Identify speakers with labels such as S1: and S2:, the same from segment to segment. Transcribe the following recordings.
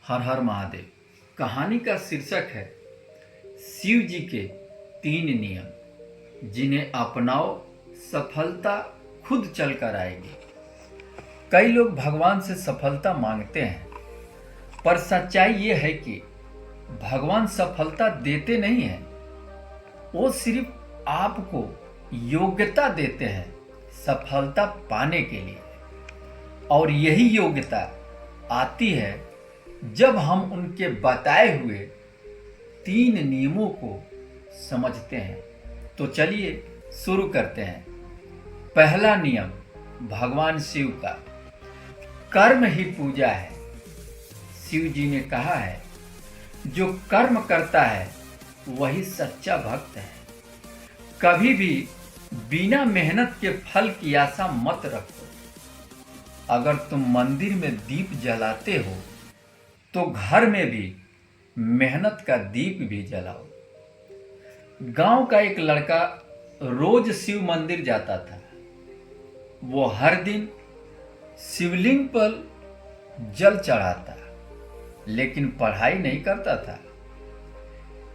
S1: हर हर महादेव। कहानी का शीर्षक है शिव जी के 3 नियम, जिन्हें अपनाओ सफलता खुद चलकर आएगी। कई लोग भगवान से सफलता मांगते हैं, पर सच्चाई ये है कि भगवान सफलता देते नहीं हैं, वो सिर्फ आपको योग्यता देते हैं सफलता पाने के लिए। और यही योग्यता आती है जब हम उनके बताए हुए 3 नियमों को समझते हैं। तो चलिए शुरू करते हैं। पहला नियम भगवान शिव का, कर्म ही पूजा है। शिव जी ने कहा है, जो कर्म करता है वही सच्चा भक्त है। कभी भी बिना मेहनत के फल की आशा मत रखो। अगर तुम मंदिर में दीप जलाते हो तो घर में भी मेहनत का दीप भी जलाओ। गांव का एक लड़का रोज शिव मंदिर जाता था। वो हर दिन शिवलिंग पर जल चढ़ाता, लेकिन पढ़ाई नहीं करता था।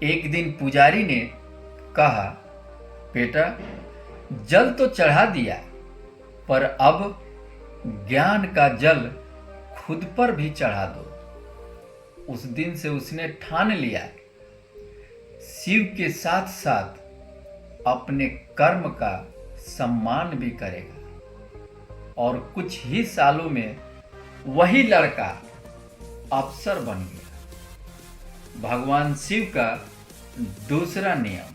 S1: एक दिन पुजारी ने कहा, बेटा जल तो चढ़ा दिया, पर अब ज्ञान का जल खुद पर भी चढ़ा दो। उस दिन से उसने ठान लिया, शिव के साथ साथ अपने कर्म का सम्मान भी करेगा। और कुछ ही सालों में वही लड़का अफसर बन गया। भगवान शिव का दूसरा नियम,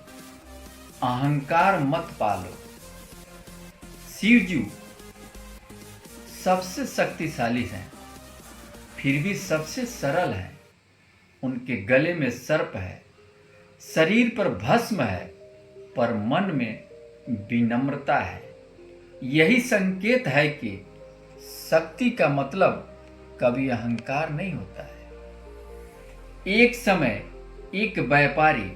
S1: अहंकार मत पालो। शिव जी सबसे शक्तिशाली हैं, फिर भी सबसे सरल हैं। उनके गले में सर्प है, शरीर पर भस्म है, पर मन में विनम्रता है। यही संकेत है कि शक्ति का मतलब कभी अहंकार नहीं होता है। एक समय एक व्यापारी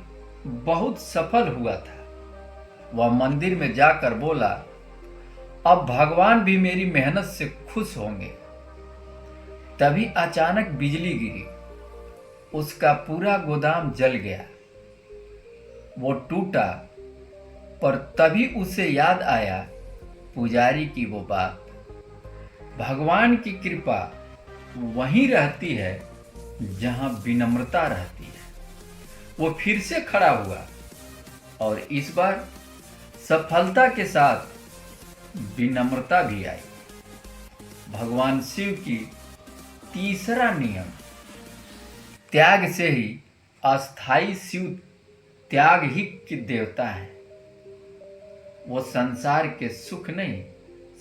S1: बहुत सफल हुआ था। वह मंदिर में जाकर बोला, अब भगवान भी मेरी मेहनत से खुश होंगे। तभी अचानक बिजली गिरी, उसका पूरा गोदाम जल गया। वो टूटा, पर तभी उसे याद आया पुजारी की वो बात। भगवान की कृपा वहीं रहती है जहां विनम्रता रहती है। वो फिर से खड़ा हुआ और इस बार सफलता के साथ विनम्रता भी आई। भगवान शिव की तीसरा नियम, त्याग से ही अस्थाई शिव त्याग ही के देवता है। वो संसार के सुख नहीं,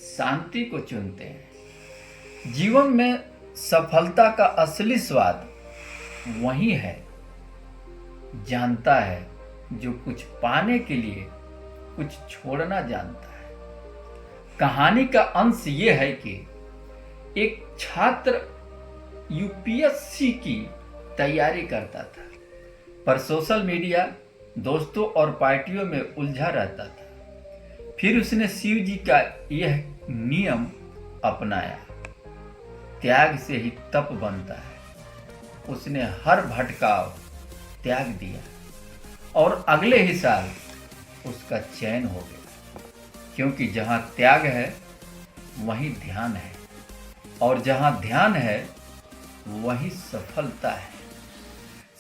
S1: शांति को चुनते हैं। जीवन में सफलता का असली स्वाद वही है, जानता है जो कुछ पाने के लिए कुछ छोड़ना जानता है। कहानी का अंश ये है कि एक छात्र यूपीएससी की तैयारी करता था, पर सोशल मीडिया, दोस्तों और पार्टियों में उलझा रहता था। फिर उसने शिव जी का यह नियम अपनाया, त्याग से ही तप बनता है। उसने हर भटकाव त्याग दिया और अगले ही साल उसका चयन हो गया। क्योंकि जहां त्याग है वहीं ध्यान है, और जहां ध्यान है वहीं सफलता है।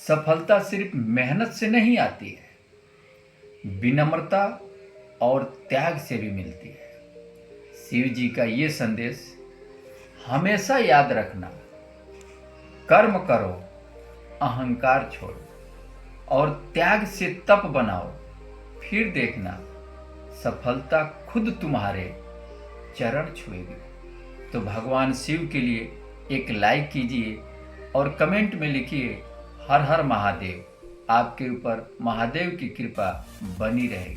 S1: सफलता सिर्फ मेहनत से नहीं आती है, विनम्रता और त्याग से भी मिलती है। शिव जी का ये संदेश हमेशा याद रखना, कर्म करो, अहंकार छोड़ो और त्याग से तप बनाओ। फिर देखना सफलता खुद तुम्हारे चरण छुएगी। तो भगवान शिव के लिए एक लाइक कीजिए और कमेंट में लिखिए, हर हर महादेव। आपके ऊपर महादेव की कृपा बनी रहेगी।